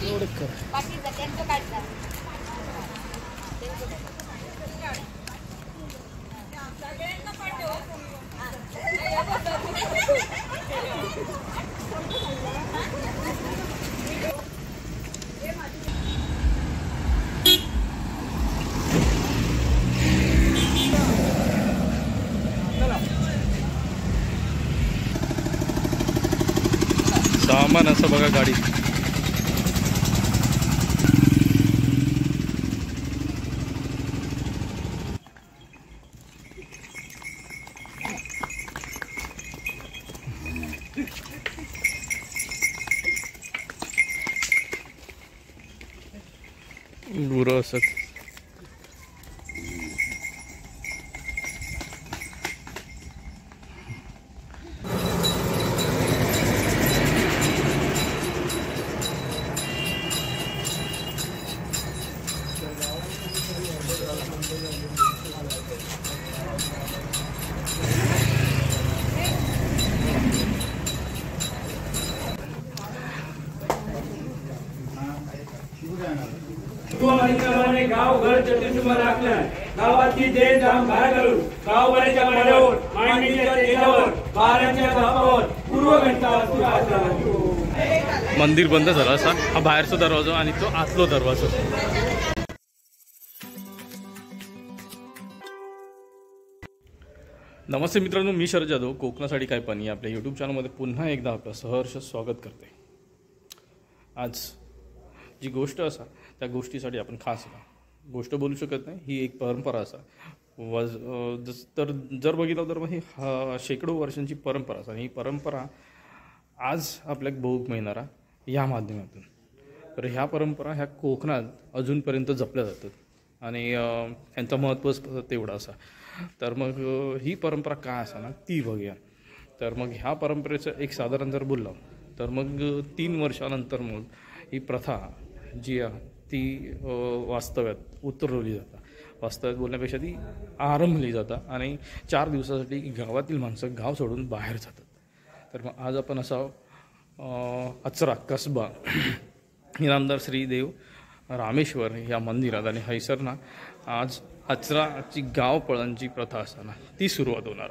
एवढं कर. सामान असं बघा गाडी. गुरं असत. गाव घर चतुर्थ राखलं गावाची देण जाम बाहेर घालून गावभराच्या माड्यावर मांडणीच्या तेजावर बाराच्या धापावर पूर्व घंटा मंदिर बंद झालं असा. हा बाहेरचा दरवाजा आणि तो आतलो दरवाजा. नमस्ते मित्रांनो, मी शरद जाधव. कोकणासाठी काय पाणी आपल्या यूट्यूब चॅनलमध्ये पुन्हा एकदा आपलं सहर्ष स्वागत करते. आज जी गोष्ट असा त्या गोष्टीसाठी आपण खास गोष्ट बोलू शकत नाही. ही एक परंपरा असा तर जर बघितलं तर मग ही शेकडो वर्षांची परंपरा असा. ही परंपरा आज आपल्याक बघूक मिळणारा या माध्यमातून. तर ह्या परंपरा ह्या कोकणात अजूनपर्यंत जपल्या जातात आणि ह्यांचं महत्त्व तेवढं असा. तर मग ही परंपरा काय असा ना ती बघूया. तर मग ह्या परंपरेचं एक साधारण जर बोललं तर मग 3 वर्षानंतर मग ही प्रथा जी आहे ती वास्तव्यात उतरवली जातात. वास्तव्यात बोलण्यापेक्षा ती आरंभली जातात आणि 4 दिवसासाठी गावातील माणसं गाव सोडून बाहेर जातात. तर मग आज आपण असा अचरा कसबा इनामदार श्रीदेव रामेश्वर या मंदिरात आणि हैसरना आज अचराची गाव पळणची प्रथा असताना ती सुरुवात होणार.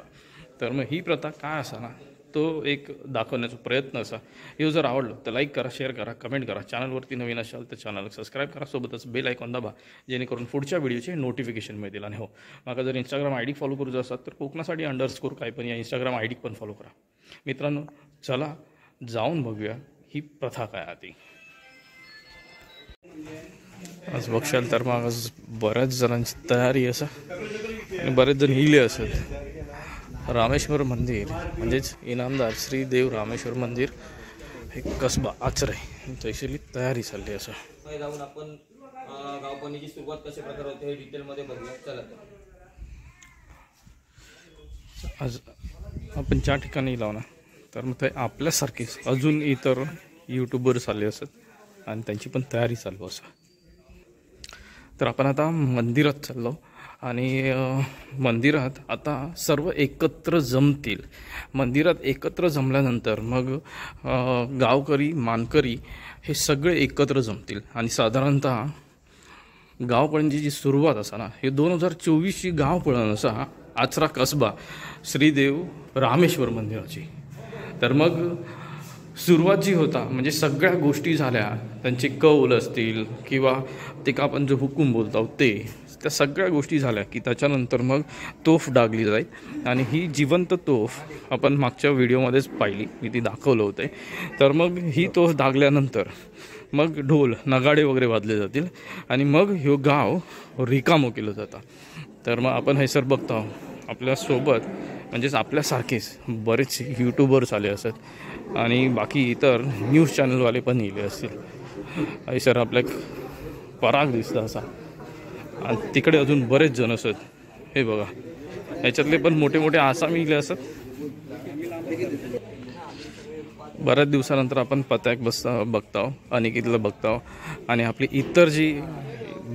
तर मग ही प्रथा काय असाना तो एक दाखवण्याचा प्रयत्न असा. हे जर आवडलं तर लाईक करा, शेअर करा, कमेंट करा. चॅनलवरती नवीन असाल तर चॅनल सबस्क्राईब करा. सोबतच बेल आयकॉन दाबा जेणेकरून पुढच्या व्हिडिओचे नोटिफिकेशन मिळतील. आणि हो, माका जर इंस्टाग्राम आय डी फॉलो करूचं असतात तर कोकणासाठी _ काय पण या इंस्टाग्राम आय डी पण फॉलो करा. मित्रांनो चला जाऊन बघूया ही प्रथा काय आहे. आज बघशाल तर मग आज बऱ्याच जणांची तयारी असा आणि बरेच जण इले असत. रामेश्वर मंदिर म्हणजेच इनामदार श्रीदेव रामेश्वर मंदिर हे कसबा आचरे तैसली तयारी चालली असं. जाऊन आपण गावपणीची सुरुवात कशा प्रकारे होते हे डिटेलमध्ये बघूया. चला आज आपण ज्या ठिकाणी लावणार तर मग ते आपल्यासारखेच अजून इतर यूट्यूबर्स आले असत आणि त्यांची पण तयारी चालू असं. तर आपण आता मंदिरात चाललो आणि मंदिरात आता सर्व एकत्र जमतील. मंदिरात एकत्र जमल्यानंतर मग गावकरी मानकरी हे सगळे एकत्र जमतील आणि साधारणतः गावपळणची जी सुरुवात असा ना हे 2024ची गावपळण असा आचरा कसबा श्रीदेव रामेश्वर मंदिराची. तर मग सुरुवात जी होता म्हणजे सगळ्या गोष्टी झाल्या, त्यांचे कौल असतील किंवा ते का आपण जो हुकूम बोलतो त्या सगळ्या गोष्टी झाल्या की त्याच्यानंतर मग तोफ डागली जाईल आणि ही जिवंत तोफ आपण मागच्या व्हिडिओमध्येच पाहिली, मी ती दाखवलं होते. तर मग ही तोफ डागल्यानंतर मग ढोल नगाडे वगैरे वाजले जातील आणि मग हे गाव रिकामं केलं जातं. तर मग आपण हे सर बघतो आपल्यासोबत म्हणजेच आपल्यासारखेच बरेचसे यूट्यूबर्स आले असत आणि बाकी इतर न्यूज चॅनलवाले पण येले असतील. हे सर आपल्याक पराग दिसतं असा आणि तिकडे अजून बरेच जण असत. हे बघा ह्याच्यातले पण मोठे मोठे आसामी इले असत. बऱ्याच दिवसानंतर आपण पत्याक बघताव, अनिकेतला बघताव आणि आपली इतर जी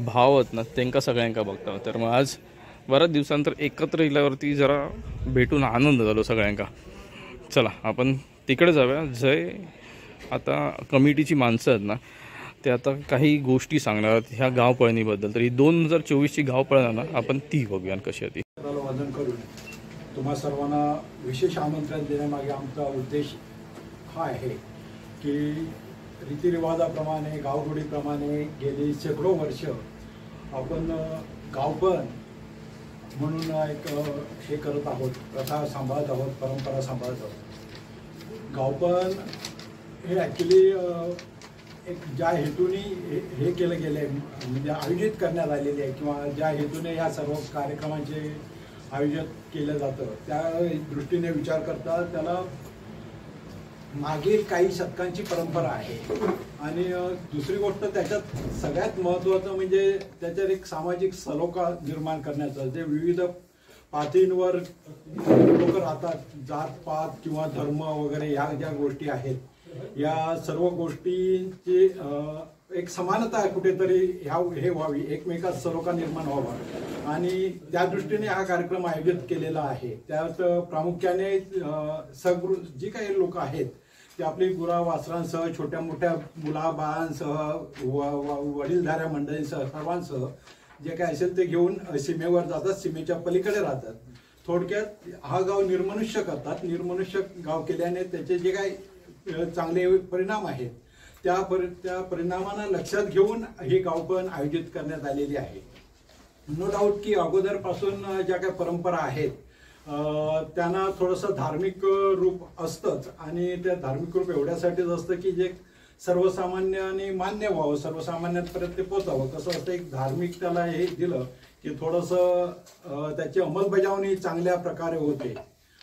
भाव आहेत ना त्यांना सगळ्यांका बघताव. तर मग आज बऱ्याच दिवसानंतर एकत्र इल्यावरती जरा भेटून आनंद झालो सगळ्यांका. चला आपण तिकडे जाऊया. जय आता कमिटीची माणसं आहेत ना ते आता काही गोष्टी सांगणार आहेत ह्या गावपळणीबद्दल. तर ही 2024ची गावपळण आहे ना, आपण ती बघूया कशी आहे ती. वंदन करून तुम्हा सर्वांना विशेष आमंत्रण देण्यामागे आमचा उद्देश हा आहे की रीतिरिवाजाप्रमाणे गावरूढीप्रमाणे गेली शेकडो वर्ष आपण गावपण म्हणून एक हे करत आहोत, प्रथा सांभाळत आहोत, परंपरा सांभाळत आहोत. गावपण हे ॲक्च्युली एक ज्या हेतूने हे केलं गेलं आहे, म्हणजे आयोजित करण्यात आलेले आहे किंवा ज्या हेतूने या सर्व कार्यक्रमांचे आयोजन केलं जातं त्या दृष्टीने विचार करता त्याला मागील काही शतकांची परंपरा आहे. आणि दुसरी गोष्ट त्याच्यात सगळ्यात महत्त्वाचं म्हणजे त्याच्यात एक सामाजिक सलोखा निर्माण करण्याचं, जे विविध पातळींवर लोक राहतात, जात पात किंवा धर्म वगैरे ह्या ज्या गोष्टी आहेत, या सर्व गोष्टींची एक समानता कुठेतरी हे व्हावी, एकमेकात सलोखा निर्माण व्हावा आणि त्या दृष्टीने हा कार्यक्रम आयोजित केलेला आहे. त्यात प्रामुख्याने जी काही लोक आहेत ते आपली गुरा वासरांसह, छोट्या मोठ्या मुला बाळांसह, वडीलधाऱ्या मंडळींसह, सर्वांसह जे काय असेल ते घेऊन सीमेवर जातात, सीमेच्या पलीकडे राहतात. थोडक्यात हा गाव निर्मनुष्य करतात. निर्मनुष्य गाव केल्याने त्याचे जे काही चांगले परिणाम आहेत त्या परिणामांना लक्षात घेऊन हे गावपण आयोजित करण्यात आलेली आहे. नो डाऊट की अगोदरपासून ज्या काही परंपरा आहेत त्यांना थोडंसं धार्मिक रूप असतंच आणि त्या धार्मिक रूप एवढ्यासाठीच असतं की जे सर्वसामान्याने मान्य व्हावं, सर्वसामान्यांपर्यंत ते पोचावं. कसं असतं, एक धार्मिक त्याला हे दिलं की थोडंसं त्याची अंमलबजावणी चांगल्या प्रकारे होते.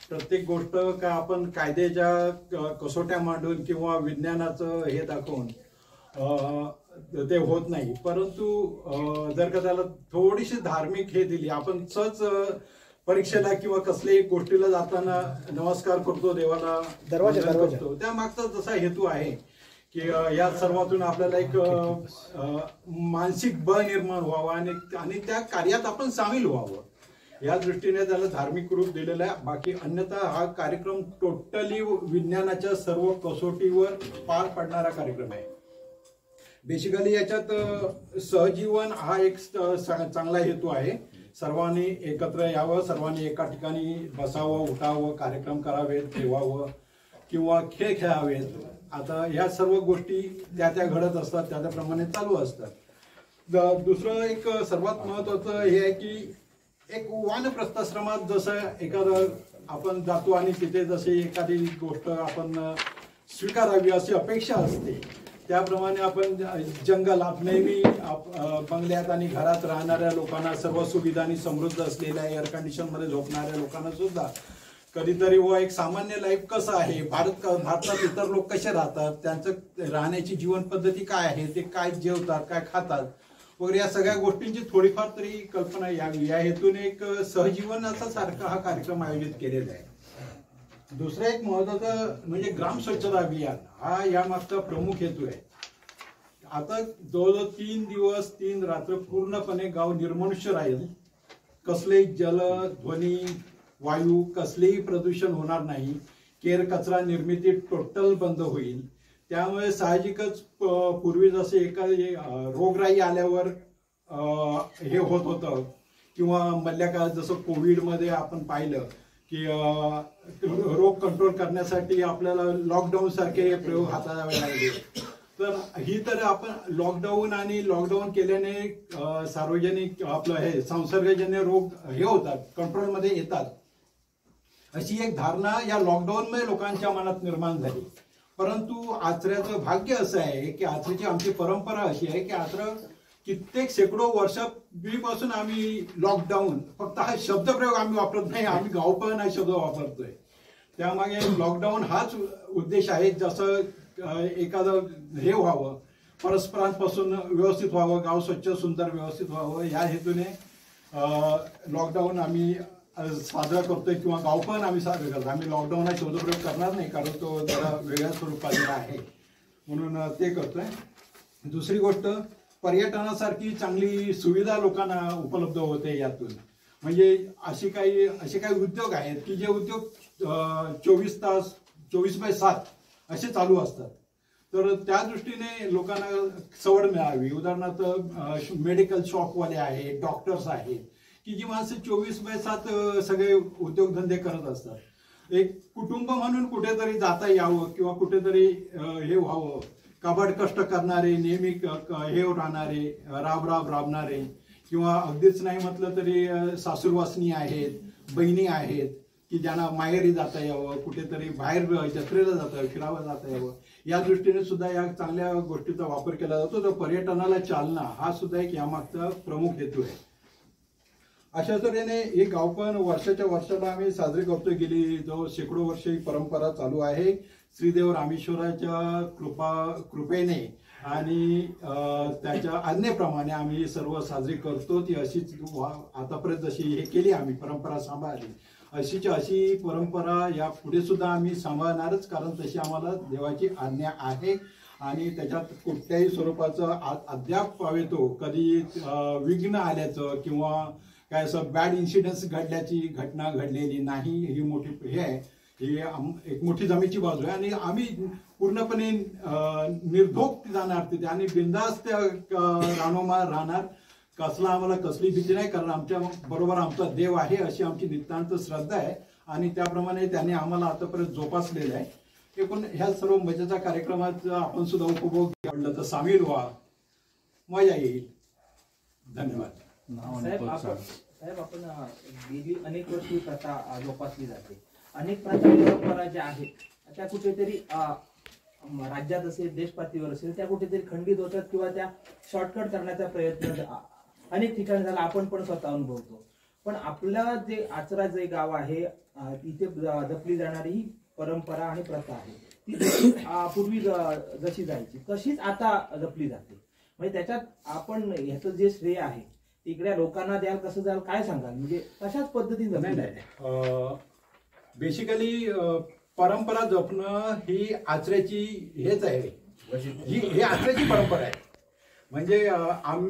प्रत्येक गोष्ट का आपण कायद्याच्या कसोट्या मांडून किंवा विज्ञानाचं हे दाखवून ते होत नाही. परंतु जर का त्याला थोडीशी धार्मिक हे दिली, आपण सहज परीक्षेला किंवा कसल्याही गोष्टीला जाताना नमस्कार करतो, देवाला दरवाजा करतो, त्या मागचा जसा हेतू आहे की या सर्वातून आपल्याला एक मानसिक बळ निर्माण व्हावं आणि त्या कार्यात आपण सामील व्हावं, या दृष्टीने त्याला धार्मिक रूप दिलेलं आहे. बाकी अन्यथा हा कार्यक्रम टोटली विज्ञानाच्या सर्व कसोटीवर पार पडणारा कार्यक्रम आहे. बेसिकली याच्यात सहजीवन हा एक चांगला हेतू आहे. सर्वांनी एकत्र यावं, सर्वांनी एका ठिकाणी बसावं, उठावं, कार्यक्रम करावेत, ठेवावं किंवा खेळ खेळावेत. आता ह्या सर्व गोष्टी त्या घडत असतात, त्याप्रमाणे चालू असतात. दुसरं एक सर्वात महत्त्वाचं हे आहे की एक वानप्रस्थाश्रमात जसं एखादं आपण जातो आणि तिथे जशी एखादी गोष्ट आपण स्वीकारावी अशी अपेक्षा असते, त्याप्रमाणे आपण जंगलात नेहमी बंगल्यात आणि घरात राहणाऱ्या लोकांना, सर्व सुविधांनी समृद्ध असलेल्या एअर कंडिशनमध्ये झोपणाऱ्या लोकांना सुद्धा कधीतरी व एक सामान्य लाईफ कसं आहे, भारतात इतर लोक कसे राहतात, त्यांचं राहण्याची जीवन पद्धती काय आहे, ते काय जेवतात, काय खातात वगैरे, या सगळ्या गोष्टींची थोडीफार तरी कल्पना यावी या हेतूने एक सहजीवनाचा सारखा हा कार्यक्रम आयोजित केलेला आहे. दुसरा एक महत्वाचा म्हणजे ग्राम स्वच्छता अभियान हा यामागचा प्रमुख हेतू आहे. आता जवळजवळ 3 दिवस 3 रात्र पूर्णपणे गाव निर्मनुष्य राहील. कसलेही जल, ध्वनी, वायू, कसलेही प्रदूषण होणार नाही. केर कचरा निर्मिती टोटल बंद होईल. त्यामुळे साहजिकच पूर्वी जसे एखादी रोगराई आल्यावर हे होत होतं किंवा मधल्या काळात जसं कोविडमध्ये आपण पाहिलं की रोग कंट्रोल करण्यासाठी आपल्याला लॉकडाऊन सारखे प्रयोग हाताळावे लागले. तर ही तर आपण लॉकडाऊन केल्याने सार्वजनिक आपलं हे संसर्गजन्य रोग हे होतात, कंट्रोलमध्ये येतात, अशी एक धारणा या लॉकडाऊनमुळे लोकांच्या मनात निर्माण झाली. परंतु आचऱ्याचं भाग्य असं आहे की आचऱ्याची आमची परंपरा अशी आहे की आचरा कित्येक शेकडो वर्षापूर्वीपासून आम्ही लॉकडाऊन, फक्त हा शब्दप्रयोग आम्ही वापरत नाही, आम्ही गावपण हा शब्द वापरतोय. त्यामागे लॉकडाऊन हाच उद्देश आहे. जसं एखादं हे व्हावं, परस्परांपासून व्यवस्थित व्हावं, गाव स्वच्छ सुंदर व्यवस्थित व्हावं, या हेतूने लॉकडाऊन आम्ही साजरा करतोय किंवा गावपण आम्ही साजरा करतो. आम्ही लॉकडाऊन हा शब्दप्रयोग करणार नाही, कारण तो जरा वेगळ्या स्वरूपाचा आहे, म्हणून ते करतोय. दुसरी गोष्ट, पर्यटनासारखी चांगली सुविधा लोकांना उपलब्ध होते यातून. म्हणजे असे काही उद्योग आहेत की जे उद्योग 24 तास 24/7 असे चालू असतात. तर त्या दृष्टीने लोकांना सवड मिळावी. उदाहरणार्थ मेडिकल शॉपवाले आहेत, डॉक्टर्स आहेत, की जी माणसं 24/7 सगळे उद्योगधंदे करत असतात. एक कुटुंब म्हणून कुठेतरी जाता यावं किंवा कुठेतरी हे व्हावं. काबाड कष्ट करणारे, नेहमी हे राहणारे, राबणारे, किंवा अगदीच नाही म्हटलं तरी सासूरवासनी आहेत, बहिणी आहेत, की ज्यांना माहेरी जाता यावं, कुठेतरी बाहेर जत्रेला जाता यावं, फिरावं जाता यावं, या दृष्टीने सुद्धा या चांगल्या गोष्टीचा वापर केला जातो. तर पर्यटनाला चालना हा सुद्धा एक यामागचा प्रमुख हेतू आहे. अशा तऱ्हेने हे गावपण वर्षाच्या वर्षाला आम्ही साजरे करतो. गेली जो शेकडो वर्ष ही परंपरा चालू आहे. श्रीदेव रामेश्वराच्या कृपेने आणि त्याच्या आज्ञेप्रमाणे आम्ही सर्व साजरी करतो. ती अशीच आतापर्यंत जशी हे केली आम्ही परंपरा सांभाळली, अशी परंपरा या पुढे सुद्धा आम्ही सांभाळणारच, कारण तशी आम्हाला देवाची आज्ञा आहे. आणि त्याच्यात कुठल्याही स्वरूपाचं अद्याप पावेतो कधी विघ्न आल्याचं किंवा काय असं बॅड इन्सिडेंट्स घडल्याची घटना घडलेली नाही. ही मोठी हे आहे, ही एक मोठी जमेची बाजू आहे. आणि आम्ही पूर्णपणे निर्धोक जाणार तिथे आणि बिंदास्त रानोमार राहणार. आम्हाला कसली भीती नाही, कारण आमच्या बरोबर आमचा देव आहे अशी आमची नितांत श्रद्धा आहे. आणि त्याप्रमाणे त्याने आम्हाला आतापर्यंत जोपासलेलं आहे. एकूण ह्या सर्व मजेच्या कार्यक्रमात आपण सुद्धा उपभोग घ्यायला तर सामील व्हा, मजा येईल. धन्यवाद. साहेब आपण गेली अनेक वर्षी प्रथा जोपासली जाते. अनेक प्रथा परंपरा ज्या आहेत त्या कुठेतरी राज्यात असेल, देश पातळीवर असेल, त्या कुठेतरी खंडित होतात किंवा त्या शॉर्टकट करण्याचा प्रयत्न अनेक ठिकाणी झाला. आपण पण स्वतः अनुभवतो. पण आपलं जे आचरा जे गाव आहे तिथे जपली जाणारी ही परंपरा आणि प्रथा आहे ती पूर्वी जशी जायची तशीच आता जपली जाते. म्हणजे त्याच्यात आपण ह्याचं जे श्रेय आहे तिकडे लोकांना द्याल, कसं द्याल, काय सांगाल? म्हणजे तशाच पद्धतीने जपली जाते. बेसिकली परंपरा जपणं ही आचऱ्याची हेच आहे, ही आचऱ्याची परंपरा आहे. म्हणजे आम्ही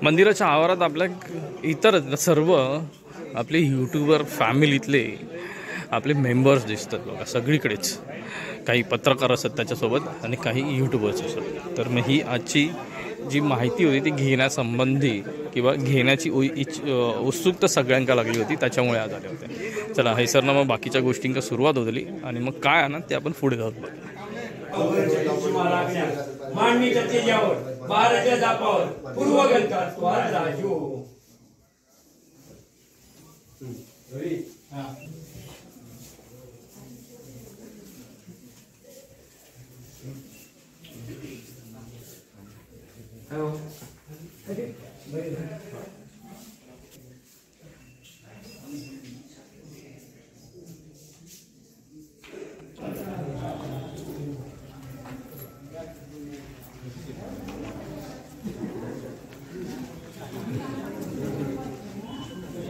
मंदिराच्या आवारात आपल्या इतर सर्व आपले यूट्यूबर फॅमिलीतले आपले मेंबर्स दिसतात बघा सगळीकडेच. काही पत्रकार असतात त्याच्यासोबत आणि काही यूट्यूबर्स असतात. तर मग ही आजची जी माहिती होती ती घेण्यासंबंधी किंवा घेण्याची उत्सुकता सगळ्यांका लागली होती, त्याच्यामुळे आज आले होते. चला हैसरनं मग बाकीच्या गोष्टींका सुरुवात होतली आणि मग काय आहे ना ते आपण पुढे जाऊ. मांडणीच्या तेजावर बाराच्या जापावर पूर्व घंटा स्वार राजू.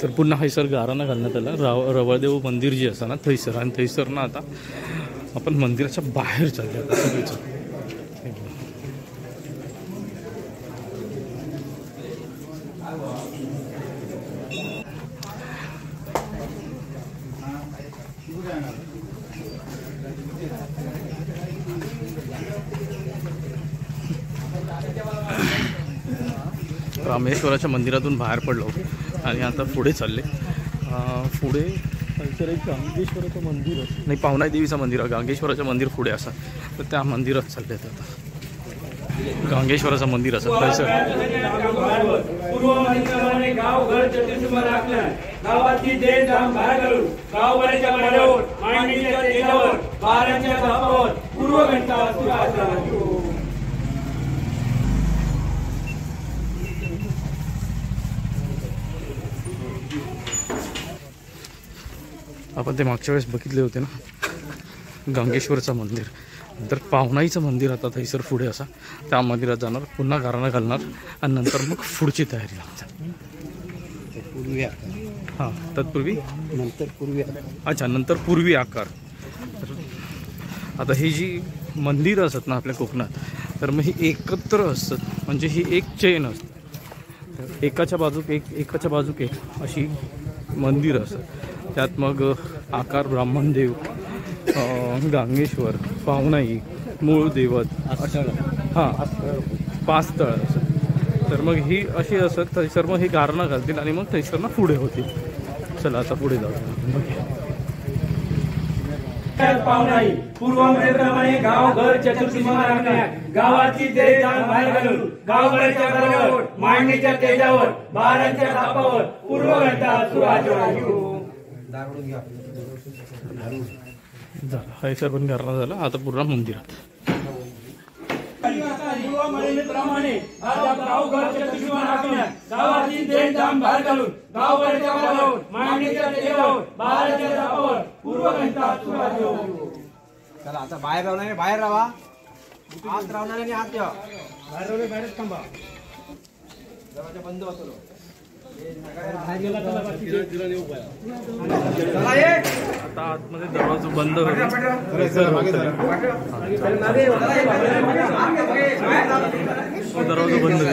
तर पुन्हा हैसर गाराणा घालण्यात आला. रवळदेव मंदिर जे असतं ना थैसर, आणि थैसर ना आता आपण मंदिराच्या बाहेर चालले आता सगळीच. रामेश्वराच्या मंदिरातून बाहेर पडलो आणि आता पुढे चालले. पुढे तर एक गांगेश्वराचं मंदिर आहे, नाही पावनाई देवीचं मंदिर आहे. गांगेश्वराचं मंदिर पुढे असं, तर त्या मंदिरात चालले आता. गांगेश्वराचं मंदिर असं पूर्व मंदिराने गाव घर चतुर्सुमा राखल्या. गावाची देण धाम बाहेर घालून गाववाल्याच्या माड्यावर मांडणीच्या तेजावर बाराच्या धापावर पूर्व घंटा सुराज राजू. आपण ते मागच्या वेळेस बघितले होते ना गांगेश्वरचं मंदिर. नंतर पावनाईचं मंदिर आता थैसर पुढे असा, त्या मंदिरात जाणार, पुन्हा गाराणा घालणार आणि नंतर मग पुढची तयारी लागते. पूर्वी आकार. हां, तत्पूर्वी नंतर पूर्वी आकार. अच्छा, नंतर पूर्वी आकार. तर आता ही जी मंदिरं असतात ना आपल्या कोकणात, तर मग ही एकत्र असतात, म्हणजे ही एक चेन असते. एकाच्या बाजूक एक अशी मंदिरं असतात. त्यात मग आकार, ब्राह्मणदेव, गांगेश्वर, पावनाई, मूळ देवत, हां 5 तळ असं. तर मग ही अशी असत. थैसर मग ही गारणं घालतील आणि मग थैसरनं पुढे होतील. चला आता पुढे जाऊ. पावनाई पूर्व मंदिराप्रमाणे गाव घर चतुर्सीमा राखल्या. गावाची देण धाम बाहेर घालून गाववाल्याच्या माड्यावर मांडणीच्या तेजावर बाराच्या धापावर पूर्व घंटा सुराज राजू. झालं हैसर पण गारणं झालं. आता पूर्ण मंदिरात पूर्व मंदिराप्रमाणे गाव घर चतुर्सीमा राखल्या. गावाची देण धाम बाहेर घालून गाववाल्याच्या माड्यावर मांडणीच्या तेजावर बाराच्या धापावर पूर्व घंटा सुराज राजू. चला आता बाहेर राहणार, बाहेर राहा. आत राहणार आणि आत ठेवा. बाहेरच थांबा. दरवाजा बंद होतो. आता आतमध्ये दरवाजा बंद होईल. दरवाजा बंद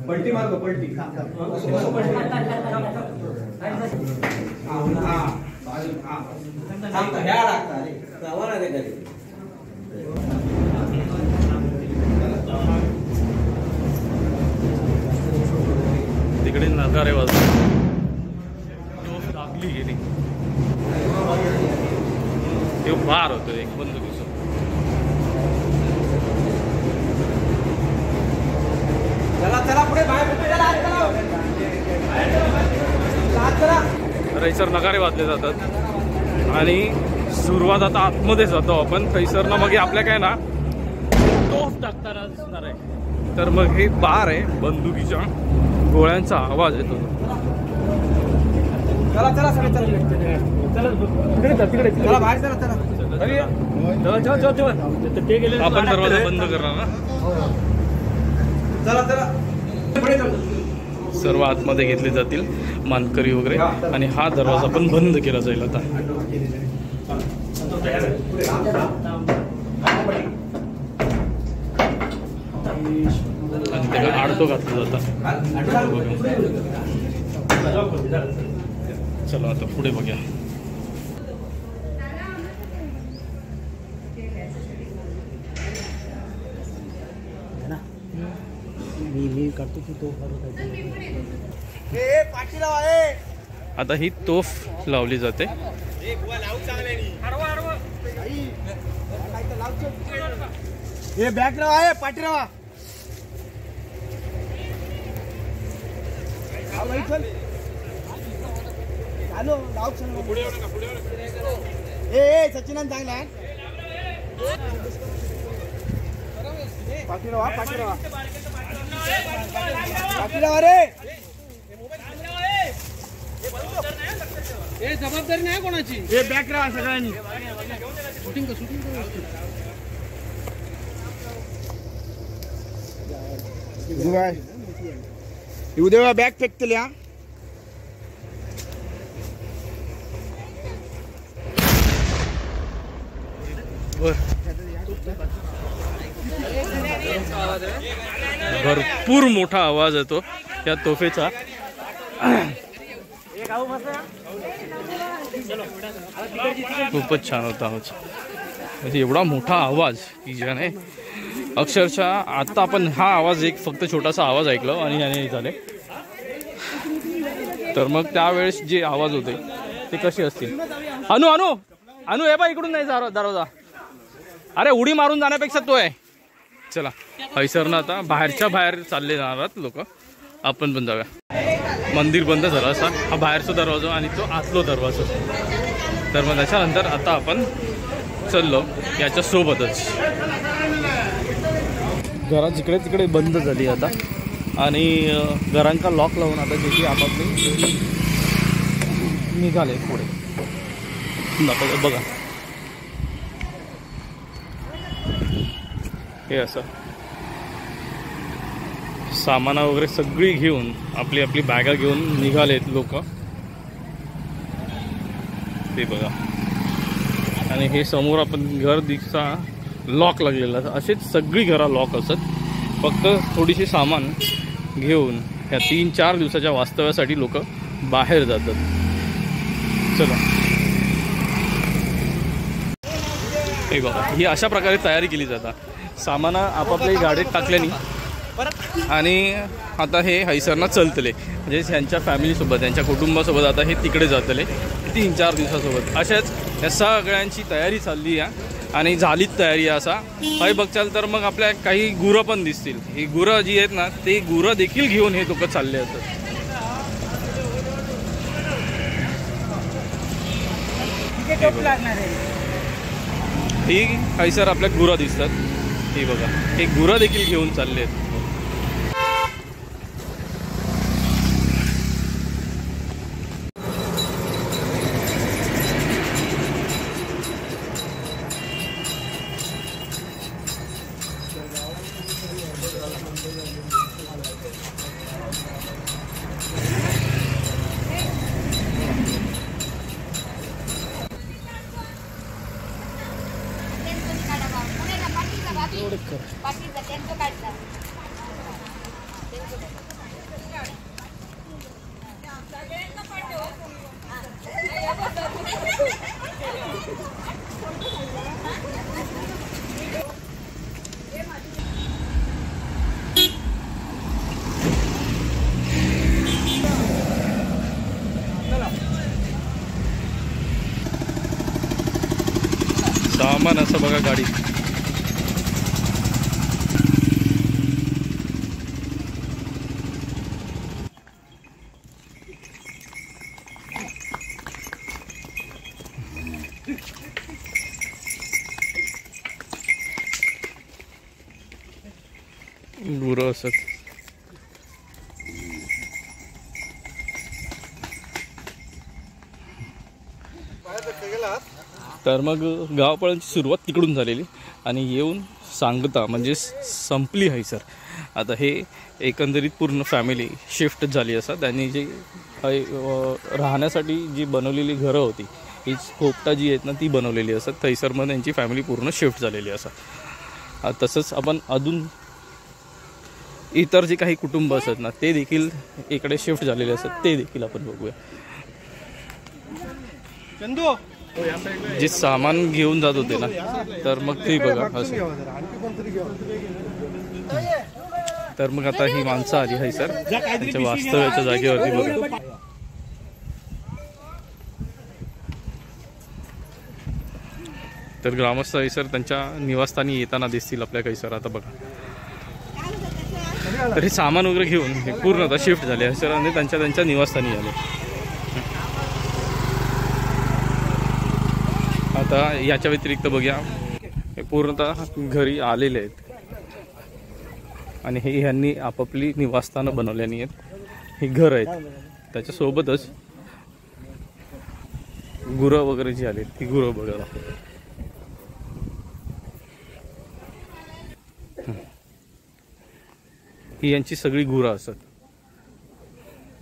पलटी मार दो, पलटी. तिकडे नगारे वाजले, लागली गेली. ते फार होतो एक बंद दिवस. चला चला पुढे बाहेर चला. थैसर नगारे वाजले जातात आणि सुरुवात आता आतमध्ये जातो आपण. थैसरनं मग आपल्या काय ना तोफ टाकताना दिसणार आहे. तर मग हे बार आहे, बंदुकीच्या गोळ्यांचा आवाज येतो. चला चला सगळे चला. चला बाहेर चला चला. आपण दरवाजा बंद करणार ना. सर्व आतमध्ये घेतले जातील मानकरी वगैरे आणि हा दरवाजा पण बंद केला जाईल आता. आणि त्याला आडतो घातला जाता. चला आता पुढे बघूया. आता ही तोफ लावली जाते. हे बॅक राव आहे पाठी रावा. सचिनान चांगला पाठी रावा पाठी रावा पाठी रावा रे. हे जबाबदारी नाही कोणाची. हे बॅक राहा सगळ्यांनी. शूटिंग उद्या बॅग फेकतील या. भरपूर मोठा आवाज येतो त्या तोफेचा. खूपच छान होता आवाज. म्हणजे एवढा मोठा आवाज की ज्याने अक्षरशः आता आपण हा आवाज एक फक्त छोटासा आवाज ऐकला आणि याने झाले. तर मग त्यावेळेस जे आवाज होते ते कसे असतील. अनु अनु अनु हे बा इकडून नाही दरवाजा. अरे उडी मारून जाण्यापेक्षा तो आहे. चला हैसरनं आता बाहेरच्या बाहेर चालले जाणार लोक. आपण पण जाऊया. मंदिर बंद झालं असा हा बाहेरचा दरवाजा आणि तो आतलो दरवाजा. तर मग त्याच्यानंतर आता आपण चाललो याच्या सोबतच. घरा जिकडे तिकडे बंद झाली आता आणि घरांका लॉक लावून आता जे की आपापले निघाले पुढे. बघा हे असं सामान वगैरे सगळी घेऊन आपली आपली बॅगा घेऊन निघालेत लोक. ते बघा. आणि हे समोर आपण घर दिसता लॉक लागलेलं. असेच सगळी घरा लॉक असत. फक्त थोडीशी सामान घेऊन ह्या 3-4 दिवसाच्या वास्तव्यासाठी लोक बाहेर जातात. चला हे बघा ही अशा प्रकारे तयारी केली जातात. सामान आपापल्या गाडीत टाकल्याने आणि आता हे हैसरना चलतले. म्हणजे त्यांच्या फॅमिलीसोबत त्यांच्या कुटुंबासोबत आता हे तिकडे जातले 3-4 दिवसासोबत. अशाच या सगळ्यांची तयारी चालली आहे आणि झालीच तयारी असा. हय बघचाल तर मग आपल्या काही गुरं पण दिसतील. ही गुरं जी आहेत ना ते गुरं देखील घेऊन हे लोक चालले असतात. ही हैसर आपल्या गुरं दिसतात. हे बघा हे गुरं देखील घेऊन चालले आहेत. सामान असं बघा गाडी. गुरं असत. तर मग गावपळणची सुरुवात तिकडून झालेली आणि येऊन सांगता म्हणजे संपली आहे सर. आता हे एकंदरीत पूर्ण फॅमिली शिफ्ट झाली असं. त्यांनी जी राहण्यासाठी जी बनवलेली घरं होती ही खोपटा जी आहेत ना ती बनवलेली असतात. थैसरमध्ये त्यांची फॅमिली पूर्ण शिफ्ट झालेली असं. तसंच आपण अजून इतर जे काही कुटुंब असतात ना ते देखील इकडे शिफ्ट झालेले असतात, ते देखील आपण बघूया. जे सामान घेऊन जात होते ना तर मग ते बघा असं. तर मग आता ही माणसं आली आहे सर त्यांच्या वास्तव्याच्या जागेवरती बघा. तर ग्रामस्थ आहे सर त्यांच्या निवासस्थानी येताना दिसतील आपल्या काही सर. आता बघा तर हे सामान वगैरे घेऊन हे पूर्ण आता शिफ्ट झाले आहे सर आणि त्यांच्या निवासस्थानी आले. आता याच्या व्यतिरिक्त बघूया हे पूर्णतः घरी आलेले आहेत आणि हे ह्यांनी आपापली निवासस्थानं बनवल्यानी आहेत. ही घर आहेत, त्याच्यासोबतच गुरं वगैरे जी आली ती गुरं बघायला. ही यांची सगळी गुरं असतात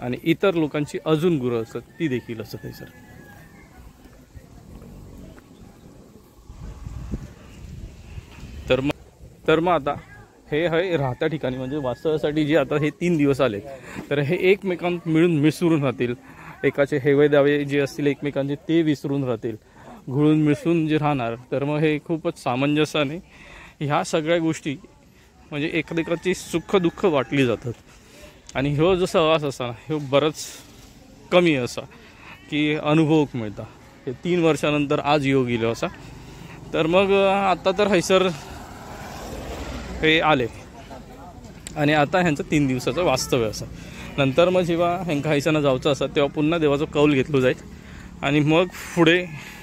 आणि इतर लोकांची अजून गुरं असतात ती देखील असतात आहे सर. तर मग आता हे आहे राहत्या ठिकाणी म्हणजे वास्तव्यासाठी जे आता हे 3 दिवस आले तर हे एकमेकांत मिळून मिसळून राहतील. एकाचे हेवे दावे जे असतील एकमेकांचे ते विसरून राहतील, घुळून मिसळून जे राहणार. तर मग हे खूपच सामंजस्याने ह्या सगळ्या गोष्टी म्हणजे एकमेकाची सुख दुःख वाटली जातात. आणि ह्यो जो सहवास असा ह्यो बरंच कमी असा की अनुभव मिळता. हे 3 वर्षानंतर आज योग गेलो असा. तर मग आता तर हैसर हे आले आणि आता ह्यांचं 3 दिवसाचं वास्तव्य असं. नंतर मग जेव्हा ह्यांका हैसानं जायचं असं तेव्हा पुन्हा देवाचं कौल घेतलं जाईल आणि मग पुढे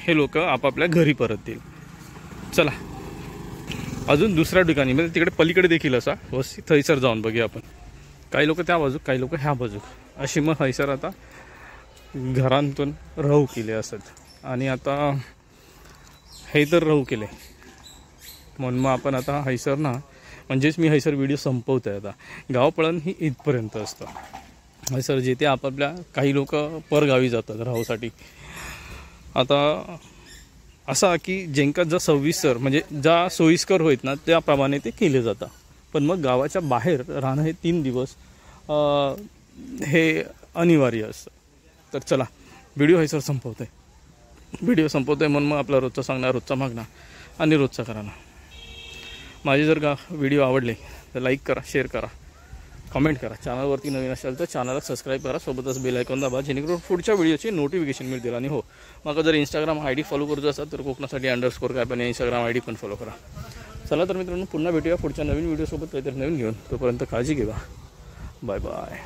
हे लोक आपापल्या घरी परततील. चला अजून दुसऱ्या ठिकाणी म्हणजे तिकडे पलीकडे देखील असा वस्ती थैसर जाऊन बघूया आपण. काही लोक त्या बाजू काही लोक ह्या बाजू अशी मग हैसर आता घरांतून राहू केले असत आणि आता हे तर राहू केले म्हणून मग आपण आता हैसर ना म्हणजेच मी हैसर व्हिडिओ संपवतो आहे. आता गावपळण ही इथपर्यंत असतं. हैसर जिथे आपापल्या काही लोक परगावी जातात राहूसाठी. आता असा की ज्यांका ज्या सविस्तर म्हणजे ज्या सोयीस्कर होईत ना त्याप्रमाणे ते केले जातात. पण मग गावाच्या बाहेर राहणं हे 3 दिवस हे अनिवार्य असतं. तर चला व्हिडिओ हैसर संपवतो आहे. व्हिडिओ संपवतो आहे म्हणून मग आपला रोजचा सांगणार रोजचा मागणं आणि रोजचा करा. माझे जर का व्हिडिओ आवडले तर लाईक करा, शेअर करा, कमेंट करा. चॅनलवरती नवीन असेल तर चॅनलला सबस्क्राईब करा, सोबतच बेल आयकॉन दाबा जेणेकरून पुढच्या व्हिडिओचे नोटिफिकेशन मिळतील. आणि हो मग जर इंस्टाग्राम ID फॉलो करूच असाल तर कोकणासाठी _ काय पण इंस्टाग्राम ID पण फॉलो करा. चला तर मित्रांनो पुन्हा भेटूया पुढच्या नवीन व्हिडिओसोबत काहीतरी नवीन घेऊन. तोपर्यंत काळजी घ्या. Bye bye.